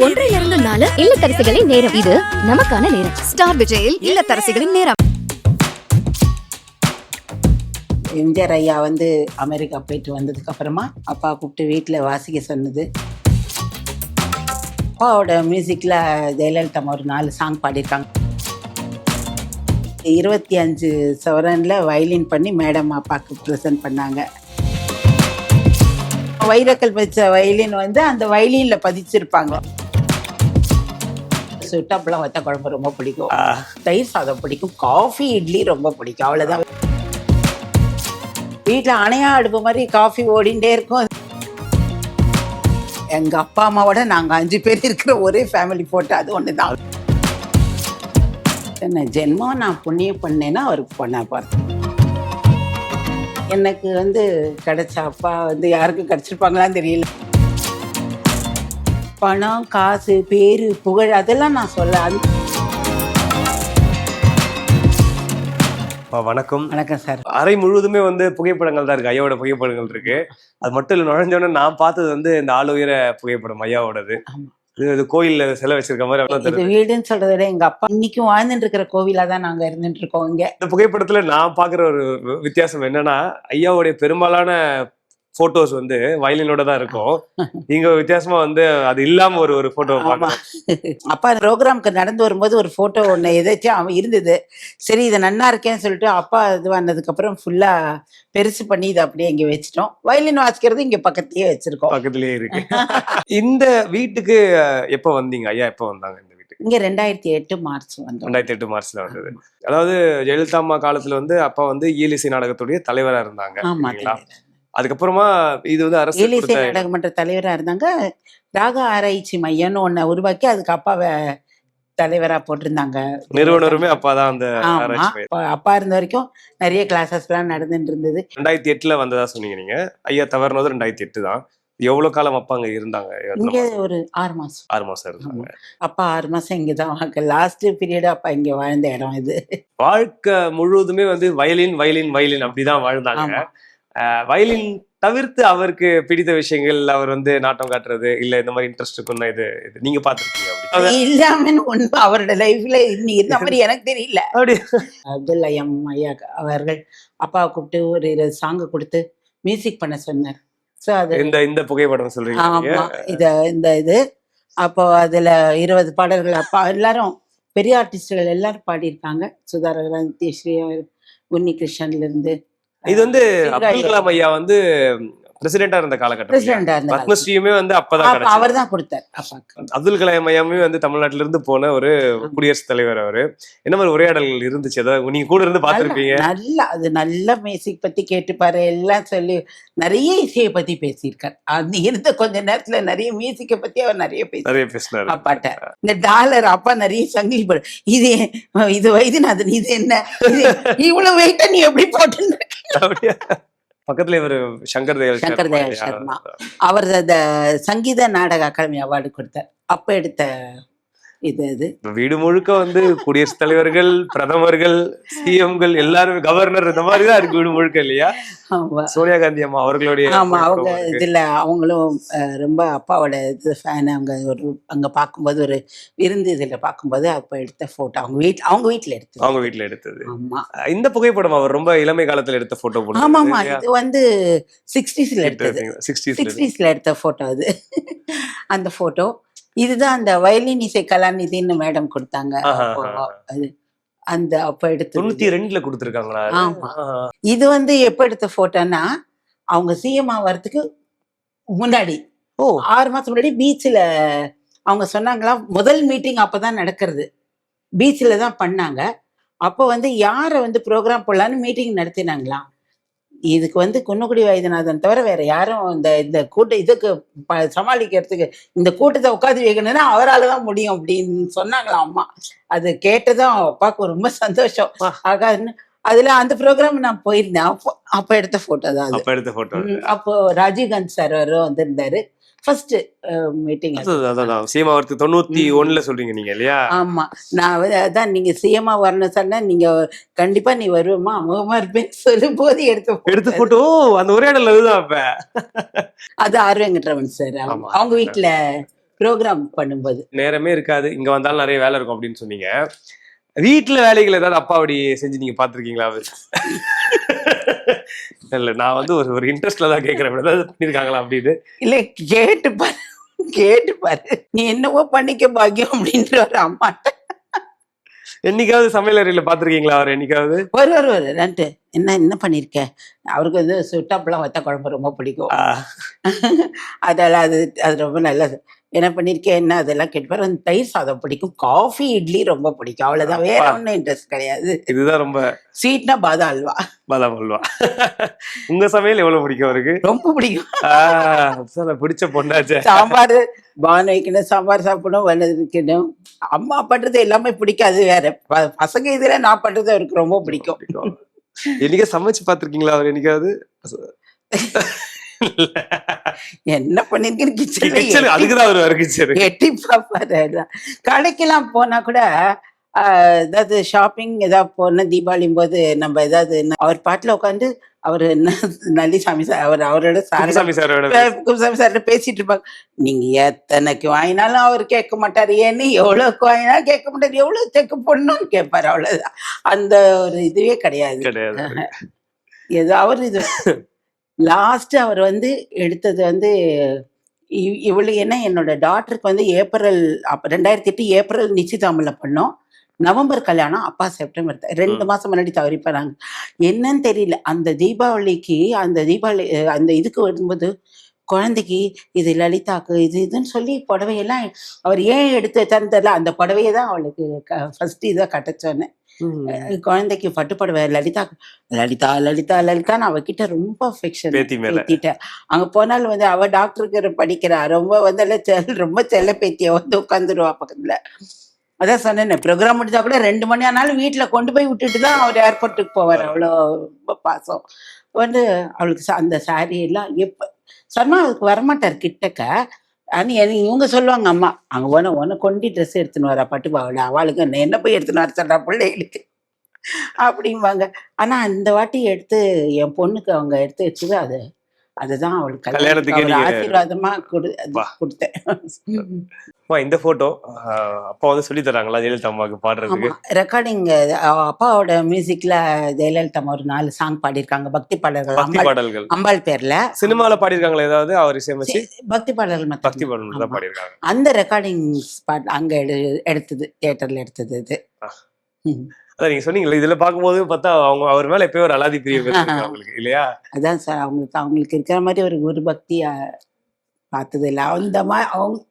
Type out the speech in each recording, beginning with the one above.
1:02 இல்லத்தரசிகளின் நேரம். இது நமக்கான நேரம். ஸ்டார் விஜயில் இல்லத்தரசிகளின் நேரம். எம்ஜிஆர் ஐயா அமெரிக்கா போயிட்டு வந்ததுக்கு அப்புறமா அப்பா கூப்பிட்டு வீட்டில் வாசிக்க சொன்னது. அப்பாவோட மியூசிக்கில் ஜெயலலிதா ஒரு 4 சாங் பாடியிருக்காங்க. 25 சவரனில் வயலின் பண்ணி மேடம் அப்பாவுக்கு ப்ரெசென்ட் பண்ணாங்க. வைரக்கல் வச்ச வயலின் அந்த வயலினில் பதிச்சிருப்பாங்க. சுட்டாப்பெல்லாம் வத்த குழம்பு ரொம்ப பிடிக்கும், தயிர் சாதம் பிடிக்கும், காஃபி இட்லி ரொம்ப பிடிக்கும். அவ்வளோதான். வீட்டில் அணையா அடுப்பு மாதிரி காஃபி ஓடிண்டே இருக்கும். எங்கள் அப்பா அம்மாவோட நாங்கள் 5 பேர் இருக்கிற ஒரே ஃபேமிலி போட்டு அது ஒன்று தான். என்ன ஜென்மம் நான் புண்ணியம் பண்ணேன்னா அவருக்கு பண்ண பார்த்தேன். எனக்கு கிடைச்ச அப்பா யாருக்கும் கிடைச்சிருப்பாங்களான்னு தெரியல. பணம், காசு, பேரு, புகழ் அதெல்லாம் நான் சொல்ல. வணக்கம். வணக்கம் சார். அறை முழுவதுமே புகைப்படங்கள் தான் இருக்கு. ஐயாவோட புகைப்படங்கள் இருக்கு. அது மட்டும் இல்லை, நுழைஞ்சோடனே நான் பார்த்தது இந்த ஆள் உயர புகைப்படம் ஐயாவோடது. இது கோயில்ல சிலை வச்சிருக்க மாதிரி. இது வீடுன்னு சொல்றத விட எங்க அப்பா இன்னைக்கும் வாழ்ந்துட்டு இருக்கிற கோவிலா தான் நாங்க இருந்துட்டு இருக்கோம் இங்க. இந்த புகைப்படத்துல நான் பாக்குற ஒரு வித்தியாசம் என்னன்னா, ஐயாவுடைய பெரும்பாலான போட்டோஸ் வயலினோட தான் இருக்கும். நீங்க வித்தியாசமா அது இல்லாம ஒரு போட்டோ பார்க்கலாம். அப்பா ப்ரோக்ராம்க்கு நடந்து வரும்போது ஒரு போட்டோ ஒண்ணு எதாச்சும் அவன் இருந்தது. சரி இதை நன்னா இருக்கேன்னு சொல்லிட்டு அப்பா இது வந்ததுக்கு அப்புறம் ஃபுல்லா பெருசு பண்ணி இதை அப்படியே இங்க வச்சுட்டோம். வயலின் வாசிக்கிறது இங்க பக்கத்துலயே வச்சிருக்கோம். பக்கத்துலயே இருக்கு. இந்த வீட்டுக்கு எப்ப வந்தீங்க ஐயா? எப்ப வந்தாங்க இந்த வீட்டுக்கு? இங்க 2008 மார்ச் வந்தோம். 2008 மார்ச்ல வந்தது. அதாவது ஜெயலலிதா அம்மா காலத்துல அப்பா இயலிசை நாடகத்துடைய தலைவரா இருந்தாங்க. ஆமா. அதுக்கப்புறமா இது அரசு இயலிசை நாடகமன்ற தலைவரா இருந்தாங்க. ராக ஆராய்ச்சி மையம்னு ஒண்ண உருவாக்கி அதுக்கு அப்பாவை தலைவரா போட்டிருந்தாங்க. நிறுவனருமே அப்பா தான். அந்த அப்பா இருந்த வரைக்கும் நிறைய கிளாஸஸ் எல்லாம் நடந்துட்டு இருந்தது. 2008 வந்ததா சொன்னீங்க நீங்க. ஐயா தவறுனது 2008 தான். எவ்வளவு காலம் அப்பா அங்க இருந்தாங்க? இங்க ஒரு 6 மாசம். 6 மாசம் இருந்தாங்க. அப்பா 6 மாசம் இங்கதான் லாஸ்ட் பீரியட் அப்பா இங்க வாழ்ந்த இடம் இது. வாழ்க்கை முழுவதுமே வயலின் வயலின் வயலின் அப்படிதான் வாழ்ந்தாங்க. வயலின் தவிர்த்து அவருக்கு பிடித்த விஷயங்கள், அவர் நாட்டம் காட்டுறது இல்ல இந்த மாதிரி இன்ட்ரெஸ்ட் இருக்குன்னா இது நீங்க பாத்துருக்கீங்க? இல்லாம ஒண்ணு அவரோட லைஃப்ல இந்த மாதிரி எனக்கு தெரியல. அப்துல் ஐயம் ஐயா அவர்கள் அப்பாவை கூப்பிட்டு ஒரு 20 சாங் கொடுத்து மியூசிக் பண்ண சொன்னார். சோ அது இந்த புகைப்படம் சொல்றீங்க? ஆமா. இது அப்போ அதுல 20 பாடல்கள் அப்பா எல்லாரும் பெரிய ஆர்டிஸ்டுகள் எல்லாரும் பாடியிருக்காங்க. சுதாரகரா, நித்யஸ்ரீ, உன்னி கிருஷ்ணன்ல இருந்து. இது அப்துல் கலாம் ஐயா பிரசிடென்டா இருந்த காலகட்டம். பத்மஸ்ரீயுமே அப்பதான் அவர் தான் கொடுத்தார். அப்துல் கலாம் ஐயாமே தமிழ்நாட்டுல இருந்து போன ஒரு குடியரசுத் தலைவர். அவரு என்ன மாதிரி உரையாடல்கள் இருந்துச்சு? அதாவது நீங்க கூட இருந்து பாத்திருப்பீங்க. நல்ல மியூசிக் பத்தி கேட்டுப்பாரு, எல்லாம் சொல்லி நிறைய இசையை பத்தி பேசியிருக்காரு. அது இருந்த கொஞ்ச நேரத்துல நிறைய மியூசிக்கை பத்தி அவர் நிறைய பேசினார். அப்பாட்ட இந்த டாலர் அப்பா நிறைய சங்கிலி போடு, இது வைத்தியநாதன், இது என்ன இவ்வளவு வெயிட்டா நீ எப்படி போட்டு. பக்கத்துல இவர் சங்கர் தயாள் சர்மா அவர் அந்த சங்கீத நாடக அகாடமி அவார்டு கொடுத்தார். அப்ப எடுத்த இது வீடு முழுக்க குடியரசுத் தலைவர்கள், பிரதமர்கள், சிஎம்கள் எல்லாரும், கவர்னர், இந்த மாதிரிதான் இருக்கு வீடு முழுக்க இல்லையா? சோனியா காந்தி அம்மா அவர்களுடைய. ஆமா, அவங்க இதுல அவங்களும் ரொம்ப அப்பாவோட இது ஃபேன். அங்க பார்க்கும்போது ஒரு விருந்து இதுல பார்க்கும்போது அப்ப எடுத்த போட்டோ அவங்க வீட்டுல எடுத்தது. ஆமா, இந்த புகைப்படம் அவர் ரொம்ப இளமை காலத்துல எடுத்த போட்டோ. ஆமா, இது 60ஸ்ல எடுத்தது. 60ஸ்ல எடுத்த போட்டோ அது. அந்த போட்டோ இதுதான் அந்த வயலின் இசை கலாநிதினு மேடம் கொடுத்தாங்க. அது அந்த அப்ப எடுத்து 92ல கொடுத்திருக்காங்களா? ஆமா. இது எப்ப எடுத்த போட்டோன்னா அவங்க சிஎம் ஆகிறதுக்கு முன்னாடி 6 மாசம் முன்னாடி பீச்ல அவங்க சொன்னாங்களா, முதல் மீட்டிங் அப்பதான் நடக்கிறது. பீச்ல தான் பண்ணாங்க. அப்போ யாரை ப்ரோக்ராம் போடலான்னு மீட்டிங் நடத்தினாங்களாம். இதுக்கு குன்னக்குடி வைத்தியநாதன் தவிர வேற யாரும் இந்த இதுக்கு சமாளிக்கிறதுக்கு இந்த கூட்டத்தை உட்காந்து வைக்கணும்னா அவரால் தான் முடியும் அப்படின்னு சொன்னாங்களாம் அம்மா. அது கேட்டதும் அப்பாவுக்கு ரொம்ப சந்தோஷம். அதுல அந்த ப்ரோக்ராம் நான் போயிருந்தேன். அப்ப எடுத்த போட்டோ தான். அப்போ ராஜீவ்காந்தி சார் வந்திருந்தாரு. First meeting. சிஎம் ஆவறது 91ல சொல்றீங்க நீங்க இல்லையா? ஆமா, நான் அதான் நீங்க சிஎம்மா வரணும் சொன்னா நீங்க கண்டிப்பா நீ வருவமா முகமா இருப்பேன்னு சொல்லும் போது எடுத்து போட்டோ அந்த உரையாடல் அதுதான். அப்ப அது ஆர் வெங்கட்ரமன் சார் அவங்க வீட்டுல ப்ரோக்ராம் பண்ணும்போது. நேரமே இருக்காது, இங்க வந்தாலும் நிறைய வேலை இருக்கும் அப்படின்னு சொன்னீங்க. வீட்டுல வேலைகள் ஏதாவது அப்பா அப்படி செஞ்சு நீங்க பாத்திருக்கீங்களா? இல்ல, நான் வந்து ஒரு இன்ட்ரெஸ்ட்ல தான் கேட்கிறேன், ஏதாவது பண்ணிருக்காங்களா அப்படின்னு. இல்ல, கேட்டு பாரு, கேட்டு பாரு, நீ என்னவோ பண்ணிக்க பாக்கியம் அப்படின்ற ஒரு அம்மாட்ட. என்னைக்காவது சமையல் அறையில பாத்திருக்கீங்களா அவர் என்னைக்காவது? வருவார் ரெண்டு, என்ன என்ன பண்ணிருக்க. அவருக்கு வந்து சுட்டாப்பெல்லாம் வத்த குழம்பு ரொம்ப பிடிக்கும். அதெல்லாம் அது அது ரொம்ப நல்லது. என்ன பண்ணிருக்கேன் என்ன அதெல்லாம் கேட்பாரு. அந்த தயிர் சாதம் பிடிக்கும், காஃபி இட்லி ரொம்ப பிடிக்கும், அவ்வளவுதான். வேற ஒன்றும் இன்ட்ரெஸ்ட் கிடையாது. இதுதான் ரொம்ப. ஸ்வீட்னா பாதாம் அல்வா. பாதாம் அல்வா. உங்க சமையல் எவ்வளவு பிடிக்கும் அவருக்கு? ரொம்ப பிடிக்கும். பிடிச்ச பொண்ணாச்சு. சாம்பார் பான் வைக்கணும், சாம்பார் சாப்பிடணும், வெள்ளை வைக்கணும். அம்மா பண்றது எல்லாமே பிடிக்காது, வேற பசங்க இதுல நான் பண்றது அவருக்கு ரொம்ப பிடிக்கும். என்னைக்கா சமைச்சு பாத்திருக்கீங்களா அவர் என்னைக்காவது? என்ன பண்ணிருக்கேன்னு கிச்சன் அதுக்குதான் அவர் கிச்சன் எட்டி பாப்பாரு. கடைக்கெல்லாம் போனா கூட ஏதாவது ஷாப்பிங் ஏதாவது போனா தீபாவளியும் போது நம்ம ஏதாவது அவர் பாட்டுல உட்காந்து அவர் என்ன நல்லிசாமி சார் அவரோட குப்புசாமி சார் பேசிட்டு இருப்பாங்க. நீங்க எத்தனைக்கு வாங்கினாலும் அவர் கேட்க மாட்டாரு, ஏன்னு எவ்வளவுக்கு வாங்கினாலும் கேட்க மாட்டாரு, எவ்வளவு செக்கு போடணும்னு கேட்பாரு, அவ்வளவுதான். அந்த ஒரு இதுவே கிடையாது. ஏதோ அவர் இது லாஸ்ட் அவர் வந்து எடுத்தது வந்து இவ்வளவு. ஏன்னா என்னோட டாக்டருக்கு வந்து ஏப்ரல் 2008 ஏப்ரல் நிச்சயதாமல பண்ணோம், நவம்பர் கல்யாணம், அப்பா செப்டம்பர். 2 மாசம் முன்னாடி தவறிப்பாங்க, என்னன்னு தெரியல. அந்த தீபாவளிக்கு அந்த இதுக்கு வரும்போது குழந்தைக்கு இது லலிதாக்கு இது இதுன்னு சொல்லி புடவையெல்லாம் அவர் ஏன் எடுத்து வச்சான்னு தெரியல. அந்த புடவையை தான் அவளுக்கு ஃபர்ஸ்ட் இதை கட்டச்சோன்னு. குழந்தைக்கு பட்டு புடவை லலிதா லலிதா லலிதா லலிதான்னு அவகிட்ட ரொம்ப அஃபெக்ஷன் பேத்திட்டேன். அங்க போனாலும் வந்து அவ டாக்டருக்கு படிக்கிறா, ரொம்ப வந்து ரொம்ப செல்ல பேத்திய வந்து உட்காந்துருவா பக்கத்துல. அதான் சொன்னேன், ப்ரோக்ராம் முடிஞ்சா கூட 2 மணி ஆனாலும் வீட்டுல கொண்டு போய் விட்டுட்டு தான் அவர் ஏர்போர்ட்டுக்கு போவார். அவ்வளோ ரொம்ப பாசம். வந்து அவளுக்கு அந்த சாரி எல்லாம் எப்ப சொன்னா அவளுக்கு வரமாட்டார் கிட்டக்க. இவங்க சொல்லுவாங்க, அம்மா அங்க போன உன கொண்டு ட்ரெஸ் எடுத்துன்னு வரா பட்டு பாவல, அவளுக்கு என்ன போய் எடுத்துன்னு வர சொல்றா பிள்ளைகளுக்கு அப்படிம்பாங்க. ஆனா இந்த வாட்டி எடுத்து என் பொண்ணுக்கு அவங்க எடுத்து வச்சது அதுதான் அவளுக்கு கல்யாணத்துக்கு ஆசீர்வாதமா கொடுத்தேன். இந்த போட்டோ அப்பா வந்து சொல்லி தராங்களா ஜெயலலிதா அம்மாவுக்கு பாடுறதுக்கு? ரெக்கார்டிங் அப்பாவோட மியூசிக்ல ஜெயலலிதா அம்மா ஒரு 4 சாங் பாடியிருக்காங்க, பக்தி பாடல்கள் அம்பாள் பேர்ல. சினிமால பாடியிருக்காங்களா ஏதாவது அவர் இசையமைச்சு? பக்தி பாடல்கள் பக்தி பாடல்கள் தான் பாடியிருக்காங்க. அந்த ரெக்கார்டிங் அங்க எடுத்தது, தியேட்டர்ல எடுத்தது இது. அதான் நீங்க சொன்னீங்களா, இதுல பாக்கும்போது பார்த்தா அவங்க அவர் மேல எப்பயும் ஒரு அலாதி பிரியம் அவங்களுக்கு இல்லையா? அதான் சார், அவங்களுக்கு இருக்கிற மாதிரி ஒரு குரு பக்தியா பார்த்தது இல்லை.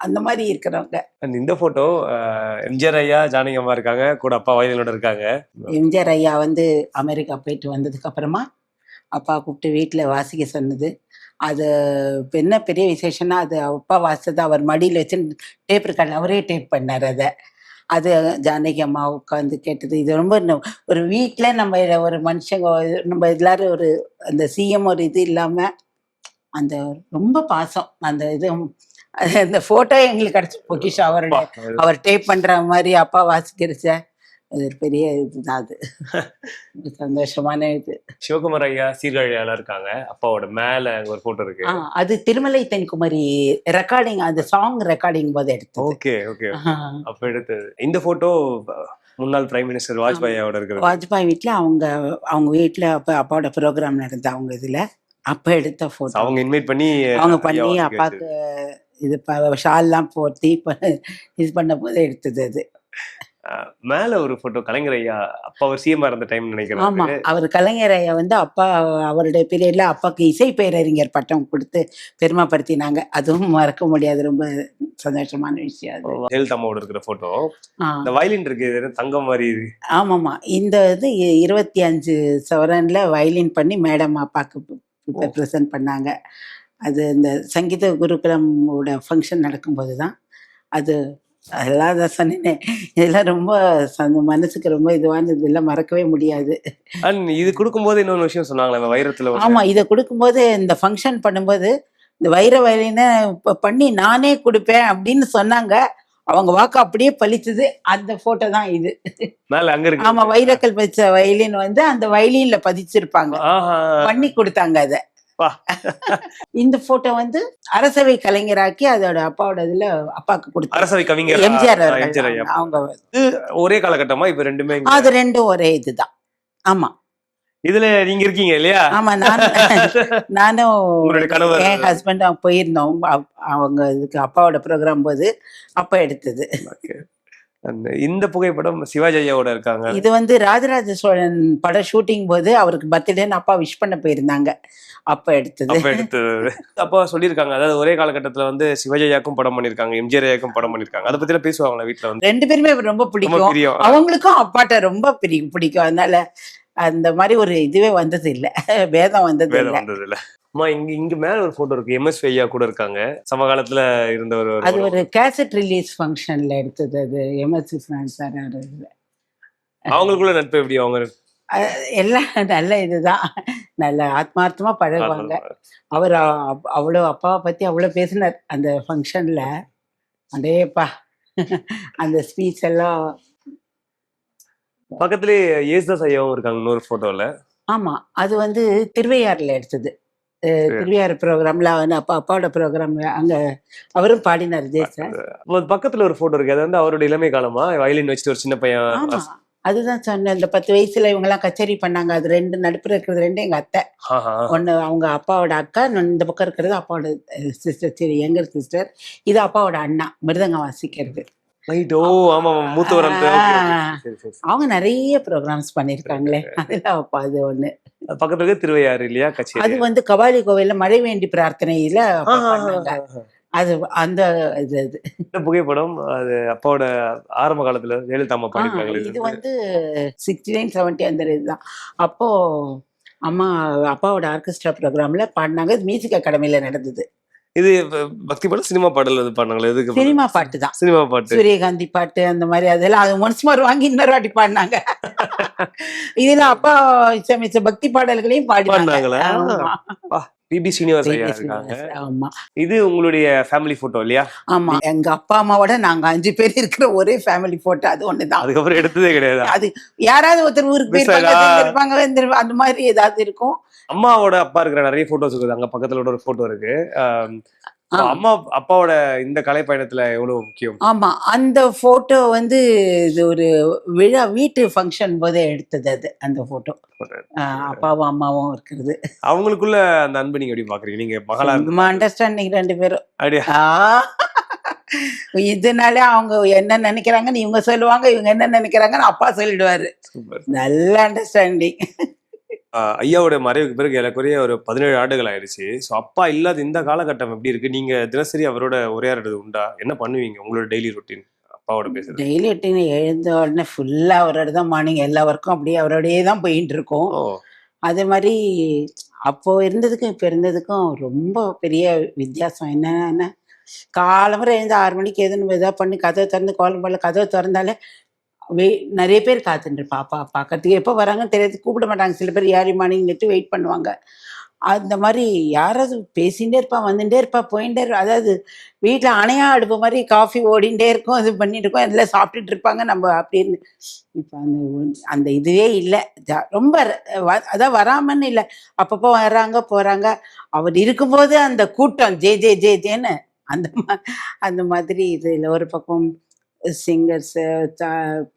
அந்த மாதிரி இருக்கிறவங்க. இந்த போட்டோ எம்ஜிஆர் ஐயா ஜானகி அம்மா இருக்காங்க, கூட அப்பா வயலோட இருக்காங்க. எம்ஜிஆர் ஐயா வந்து அமெரிக்கா போயிட்டு வந்ததுக்கு அப்புறமா அப்பா கூப்பிட்டு வீட்டுல வாசிக்க சொன்னது. அது என்ன பெரிய விசேஷம்னா, அது அப்பா வாசிச்சது அவர் மடியில வச்சு டேப் இருக்காங்க, அவரே டேப் பண்ணார். அது ஜானகி அம்மா உட்காந்து கேட்டது. இது ரொம்ப ஒரு வீட்டுல நம்ம ஒரு மனுஷங்க நம்ம எல்லாரும் ஒரு அந்த சிஎம் ஒரு இது இல்லாம அந்த ரொம்ப பாசம். அந்த இது அந்த போட்டோ எங்களுக்கு கிடைச்ச பொக்கிஷம். அவர் டேப் பண்ற மாதிரி அப்பா வாசிக்கிறச்ச அது ஒரு பெரிய இதுதான். அது சந்தோஷமான இது. சிவகுமார் ஐயா சீர்காழியால இருக்காங்க, அப்பாவோட மேல ஒரு போட்டோ இருக்கு. அது திருமலை தென்குமரி ரெக்கார்டிங், அந்த சாங் ரெக்கார்டிங் போது எடுத்தது. ஓகே ஓகே, அப்ப எடுத்தது. இந்த போட்டோ முன்னாள் பிரைம் மினிஸ்டர் வாஜ்பாயோட இருக்கு. வாஜ்பாய் வீட்டுல அவங்க வீட்டுல அப்பாவோட ப்ரோக்ராம் நடந்த அவங்க இதுல அப்ப எடுத்த போட்டோ. அவங்க இன்வைட் பண்ணி அப்பாவுக்கு இது ஷால்லாம் போட்டி இது பண்ண போது எடுத்தது அது. மேல ஒரு போட்டோ கலைஞர் ஐயா, அப்பா அவர் சிஎம் இருந்த டைம் நினைக்கிறேன். ஆமா, அவர் கலைஞர் ஐயா வந்து அப்பா அவருடைய பீரியட்ல அப்பாவுக்கு இசை பேரறிஞர் பட்டம் கொடுத்து பெருமைப்படுத்தினாங்க. அதுவும் மறக்க முடியாது, ரொம்ப சந்தோஷமான விஷயம். ஜெயலலிதா அம்மாவோட இருக்கிற போட்டோ, இந்த வயலின் இருக்கு தங்கம் மாதிரி. ஆமாமா, இந்த இது 25 சவரன்ல வயலின் பண்ணி மேடம் அப்பாவுக்கு ப்ரெசென்ட் பண்ணாங்க. அது இந்த சங்கீத குருகுலமோட ஃபங்க்ஷன் நடக்கும்போது தான் அது. அதெல்லாம் தான் சொன்னேன், இதெல்லாம் ரொம்ப மனசுக்கு ரொம்ப இதுவான, இதெல்லாம் மறக்கவே முடியாது. இது கொடுக்கும்போது இன்னொரு விஷயம் சொன்னாங்களே வைரத்துல. ஆமா, இதை கொடுக்கும்போது இந்த ஃபங்க்ஷன் பண்ணும்போது இந்த வைர வயலினை பண்ணி நானே கொடுப்பேன் அப்படின்னு சொன்னாங்க. அவங்க வாக்கு அப்படியே பழிச்சது. அந்த போட்டோ தான் இது. மேல அங்க இருக்கு. ஆமா, வைரக்கல் வச்ச வயலின் வந்து அந்த வயலின்ல பதிச்சிருப்பாங்க, பண்ணி கொடுத்தாங்க. இந்த போட்டோ வந்து அரசவை கலைஞராக்கி அதோட அப்பாவோட இதுல அப்பாவுக்கு கொடுத்தாரு. அரசவை கவிஞர் எம்ஜிஆர் எம்ஜிஆர் அவர்கள் ஐயா. அவங்க ஒரே காலகட்டமா இப்ப ரெண்டுமே இங்க? அது ரெண்டும் ஒரே இதுதான். ஆமா இதுல நீங்க இருக்கீங்க இல்லையா? ஆமா, நானும் உங்களுடைய கணவர் என் ஹஸ்பண்ட் போயிருந்தோம். அவங்க இதுக்கு அப்பாவோட ப்ரோக்ராம் போது அப்ப எடுத்தது. இந்த புகைப்படம் சிவாஜி ஐயாவோட இருக்காங்க. இது வந்து ராஜராஜ சோழன் படம் ஷூட்டிங் போது அவருக்கு பர்த்டேன்னு அப்பா விஷ் பண்ண போயிருந்தாங்க, அப்ப எடுத்தது. அப்பா சொல்லியிருக்காங்க, அதாவது ஒரே காலகட்டத்துல வந்து சிவாஜி ஐயாக்கும் படம் பண்ணிருக்காங்க, எம்ஜிஆர் ஐயாக்கும் படம் பண்ணிருக்காங்க. அதை பத்தி பேசுவாங்களா வீட்டுல வந்து? ரெண்டு பேருமே ரொம்ப பிடிக்கும், அவங்களுக்கும் அப்பாட்ட ரொம்ப பிடிக்கும். அதனால அந்த மாதிரி ஒரு இதுவே வந்தது இல்ல, வேதம் வந்தது இல்ல. அம்மா இங்க மேல ஒரு போட்டோ இருக்கு, எம்எஸ் ஐயா கூட இருக்காங்க, சமகாலத்துல இருந்த ஒரு. அது ஒரு கேசட் ரிலீஸ் ஃபங்க்ஷன்ல எடுத்தது. அது எம்எஸ் சார். அவங்களுக்குள்ள நட்பு எப்படி? அவங்க எல்லாம் நல்ல இதுதான், நல்ல ஆத்மார்த்தமா பழகுவாங்க. அவர் அவ்வளோ அப்பாவை பத்தி அவ்வளோ பேசினார் அந்த ஃபங்க்ஷன்ல. அடேப்பா அந்த ஸ்பீச் எல்லாம். பக்கத்துலயே ஏசுதாஸ் ஐயாவும் இருக்காங்க இன்னொரு போட்டோல. ஆமா, அது வந்து திருவையாறுல எடுத்தது. திருவையாறு ப்ரோக்ராம்ல அப்பாவோட ப்ரோக்ராம் அங்க அவரும் பாடினார் ஜெயசார். பக்கத்துல ஒரு போட்டோ இருக்கு, அது வந்து அவருடைய இளமை காலமா வயலின் வச்சுட்டு ஒரு சின்ன பையன். ஆமா, அதுதான் சொன்னேன். இந்த 10 வயசுல இவங்க எல்லாம் கச்சேரி பண்ணாங்க. அது ரெண்டு நடுப்புற இருக்கிறது ரெண்டு எங்க அத்தை. ஒண்ணு அவங்க அப்பாவோட அக்கா, இந்த பக்கம் இருக்கிறது அப்பாவோட சிஸ்டர், சரி யங்கர் சிஸ்டர். இது அப்பாவோட அண்ணா மிருதங்கம் வாசிக்கிறது. அவங்க நிறைய ப்ரோக்ராம்ஸ் பண்ணிருக்காங்களே, அதுல அப்பா அது ஒண்ணு. பக்கத்துல திருவையாறு இல்லையா கச்சேரி, அது வந்து கபாலி கோவில்ல மழை வேண்டி பிரார்த்தனையில அது அந்த இது புகைப்படம். அது அப்பாவோட ஆரம்ப காலத்துல ஜெயலலிதா அம்மா பாடிருக்காங்க. இது வந்து 69, 70 அந்த இதுதான். அப்போ அம்மா அப்பாவோட ஆர்கெஸ்ட்ரா ப்ரோக்ராம்ல பாடினாங்க. மியூசிக் அகாடமில நடந்தது. இது பக்தி பாடல், சினிமா பாடல் எது பாடினாங்களா? எதுக்கு? சினிமா பாட்டு தான். சினிமா பாட்டு, சூரியகாந்தி பாட்டு அந்த மாதிரி. அதெல்லாம் அது ஒன்ஸ் மோர் வாங்கி இன்னொரு வாட்டி பாடினாங்க. இதுல அப்பா இசையமைச்ச பக்தி பாடல்களையும் பாடினாங்களா? பிபி ஸ்ரீனிவாஸ் ஐயா இருக்காங்க. ஆமா, இது உங்களுடைய ஃபேமிலி போட்டோ இல்லையா? ஆமா, எங்க அப்பா அம்மாவோட நாங்க 5 பேர் இருக்கிற ஒரே ஃபேமிலி போட்டோ அது ஒண்ணுதான். அதுக்கப்புறம் எடுத்ததே கிடையாது. அது யாராவது ஒருத்தர் ஊருக்கு போயிருப்பாங்க, அந்த மாதிரி ஏதாவது இருக்கும். அம்மாவோட அப்பா இருக்கிற நிறைய போட்டோஸ் இருக்குது. அங்க பக்கத்துல ஒரு போட்டோ இருக்கு. அம்மா அப்பாவோட இந்த கலை பயணத்துல எவ்வளவு முக்கியம்? ஆமா, அந்த போட்டோ வந்து இது ஒரு விழா வீட்டு ஃபங்க்ஷன் போதே எடுத்தது. அது அந்த போட்டோ அப்பாவும் அம்மாவும் இருக்கிறது. அவங்களுக்குள்ள அந்த அன்பு நீங்க எப்படி பாக்குறீங்க? நீங்க மகளா அண்டர்ஸ்டாண்டிங் 2 பேரும். இதனால அவங்க என்ன நினைக்கிறாங்கன்னு இவங்க சொல்லுவாங்க, இவங்க என்ன நினைக்கிறாங்கன்னு அப்பா சொல்லிடுவாரு. நல்ல அண்டர்ஸ்டாண்டிங். ஐயாவோட மறைவுக்கு பிறகு எனக்குரிய ஒரு 17 ஆண்டுகள் ஆயிடுச்சு. ஸோ அப்பா இல்லாத இந்த காலகட்டம் எப்படி இருக்கு? நீங்க தினசரி அவரோட உரையாடுறது உண்டா? என்ன பண்ணுவீங்க? உங்களோட டெய்லி ரொட்டீன் அப்பாவோட பேசுறது? டெய்லி ரொட்டீன் எழுந்த உடனே ஃபுல்லா அவரோட தான். மார்னிங் எல்லா ஒர்க்கும் அப்படியே அவரோடயே தான் போயிட்டு இருக்கோம். அதே மாதிரி அப்போ இருந்ததுக்கும் இப்போ இருந்ததுக்கும் ரொம்ப பெரிய வித்தியாசம். என்னன்னா காலம்பரை எழுந்து 6 மணிக்கு எதுன்னு எதாவது பண்ணி கதவை திறந்து கோலம் போல கதவை திறந்தாலே நிறைய பேர் காத்துட்டு பாப்பா பார்க்கறதுக்கு. எப்போ வராங்கன்னு தெரியாது, கூப்பிட மாட்டாங்க. சில பேர் யாரி மார்னிங் வெயிட் பண்ணுவாங்க. அந்த மாதிரி யாராவது பேசிகிட்டே இருப்பா, வந்துட்டே இருப்பா, போயிட்டே இருப்பா. அதாவது வீட்டில் அணையா அடுப்பு மாதிரி காஃபி ஓடிண்டே இருக்கும், இது பண்ணிட்டு இருக்கோம், எல்லாம் சாப்பிட்டுட்டு இருப்பாங்க. நம்ம அப்படின்னு இப்போ அந்த இதுவே இல்லை. ரொம்ப அதான் வராமன்னு இல்லை, அப்பப்போ வர்றாங்க போகிறாங்க. அவர் இருக்கும்போது அந்த கூட்டம் ஜே ஜே ஜே ஜேன்னு அந்த மாதிரி இது இல்லை. ஒரு பக்கம் சிங்கர்ஸ்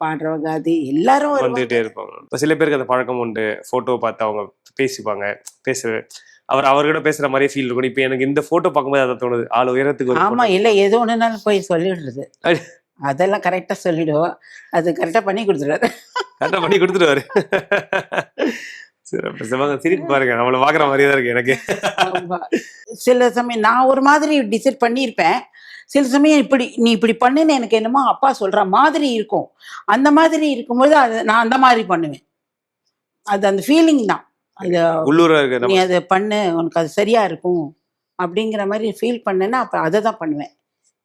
பாடுறவங்க அது எல்லாரும் வந்துட்டே இருப்பாங்க. இப்போ சில பேருக்கு அந்த பழக்கம் உண்டு, போட்டோ பார்த்து அவங்க பேசிப்பாங்க, அவர்கிட்ட பேசுற மாதிரியே ஃபீல் இருக்கும். இப்போ எனக்கு இந்த போட்டோ பார்க்கும்போது அதை தோணுது, ஆள் உயரத்துக்கு. ஆமா, இல்லை எது ஒண்ணுனாலும் போய் சொல்லிடுறது, அதெல்லாம் கரெக்டா சொல்லிடுவோம். அது கரெக்டா பண்ணி கொடுத்துருவாரு. சிரிப்பு பாருங்க, நம்மள பாக்குற மாதிரியே தான் இருக்கு எனக்கு. சில சமயம் நான் ஒரு மாதிரி டிசைட் பண்ணியிருப்பேன், சில சமயம் நீ இப்படி பண்ணுன்னு எனக்கு என்னமோ அப்பா சொல்ற மாதிரி இருக்கும். அந்த மாதிரி இருக்கும்போது நான் அந்த மாதிரி பண்ணுவேன். அது அந்த ஃபீலிங் தான். நீ அதை பண்ணு, உனக்கு அது சரியா இருக்கும் அப்படிங்கிற மாதிரி ஃபீல் பண்ணேன்னா அப்ப அதை தான் பண்ணுவேன்.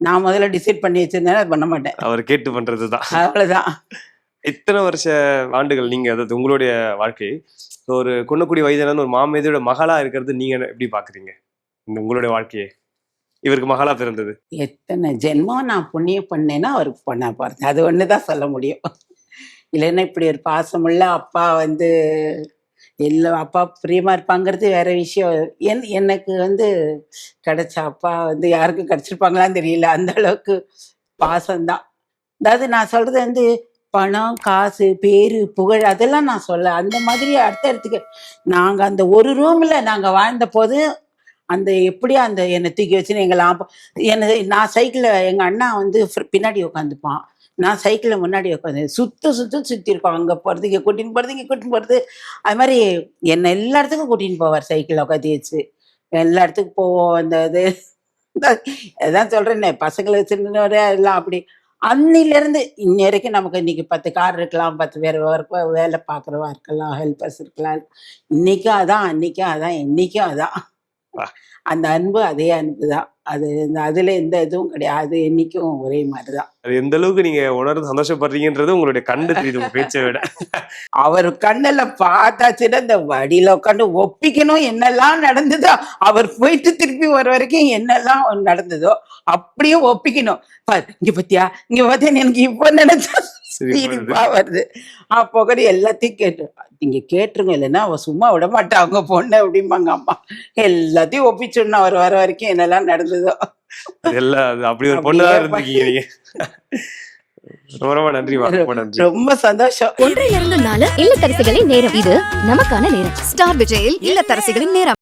நான் முதல்ல டிசைட் பண்ணி வச்சிருந்தேன், அது பண்ண மாட்டேன். அவர் கேட்டு பண்றதுதான், அவ்வளவுதான். இத்தனை வருஷ ஆண்டுகள் நீங்க, அதாவது உங்களுடைய வாழ்க்கை ஒரு குன்னக்குடி வைத்தியநாதன் ஒரு மாமேதையோட மகளா இருக்கிறது நீங்க எப்படி பாக்குறீங்க? இந்த உங்களுடைய வாழ்க்கையை, இவருக்கு மகளா பிறந்தது எத்தனை ஜென்மம் நான் புண்ணியம் பண்ணேன்னா அவருக்கு பண்ண பார்த்தேன், அது ஒண்ணுதான் சொல்ல முடியும். இல்லைன்னா இப்படி ஒரு பாசமுள்ள அப்பா வந்து எல்லா அப்பா பிரியமா இருப்பாங்கிறது வேற விஷயம். எனக்கு வந்து கிடைச்ச அப்பா வந்து யாருக்கும் கிடைச்சிருப்பாங்களான்னு தெரியல. அந்த அளவுக்கு பாசம்தான். அதாவது நான் சொல்றது வந்து பணம், காசு, பேரு, புகழ் அதெல்லாம் நான் சொல்ல. அந்த மாதிரி அடுத்தடுத்துக்கு நாங்க அந்த ஒரு ரூம்ல நாங்க வாழ்ந்தபோது, அந்த எப்படியோ அந்த என்னை தூக்கி வச்சுன்னு நான் சைக்கிள்ல எங்க அண்ணா வந்து பின்னாடி உட்காந்துப்பான். நான் சைக்கிள்ல முன்னாடி உட்காந்து சுத்தி இருக்கோம். அங்க போறது, இங்க கூட்டின்னு போறது, இங்க கூட்டின்னு போறது. அது மாதிரி என்னை எல்லா இடத்துக்கும் கூட்டின்னு போவார் சைக்கிள்ல உட்காந்து வச்சு. எல்லா இடத்துக்கும் போவோம். அந்த இது அதான் சொல்றேனே, பசங்களை வச்சிருந்தவரே எல்லாம் அப்படி. அன்னில இருந்து இன்ன வரைக்கும் நமக்கு இன்னைக்கு 10 கார் இருக்கலாம், 10 பேர் வேலை பார்க்குறவா இருக்கலாம், ஹெல்பர்ஸ் இருக்கலாம். இன்னைக்கும் அதான், அன்னைக்கும் அதான், என்னைக்கும் அதான். அந்த அன்பு அதே அன்பு தான். அதுல எந்த இதுவும் கிடையாது. என்னைக்கும் ஒரே மாதிரிதான். அது எந்த அளவுக்கு நீங்க உணர்ந்து சந்தோஷப்படுறீங்கன்றது உங்களுடைய கண்ணு தெரியுது உங்க பேச்சை விட. அவர் கண்ணுல பார்த்தாச்சுன்னா இந்த வடியில உட்காந்து ஒப்பிக்கணும் என்னெல்லாம் நடந்ததோ, அவர் போயிட்டு திருப்பி வர வரைக்கும் என்னெல்லாம் நடந்ததோ அப்படியே ஒப்பிக்கணும். இங்க பத்தியா எனக்கு இப்ப நினைச்சா சிரிப்பா வருது. அப்போ கூட எல்லாத்தையும் நீங்க கேட்டுருங்க, இல்லைன்னா அவ சும்மா விட மாட்டா அவங்க பொண்ணு அப்படிம்பாங்க அம்மா. எல்லாத்தையும் ஒப்பிச்சுடணும் அவர் வர வரைக்கும் என்னெல்லாம் நடந்ததோ. எல்லாம் அப்படி ஒரு பொண்ணுதான் இருந்திருக்கீங்க நீங்க. ரொம்ப நன்றி. ரொம்ப சந்தோஷம். 1 2 4 இல்லத்தரசிகளின் நேரம். இது நமக்கான நேரம். ஸ்டார் விஜயில் இல்லத்தரசிகளின் நேரம்.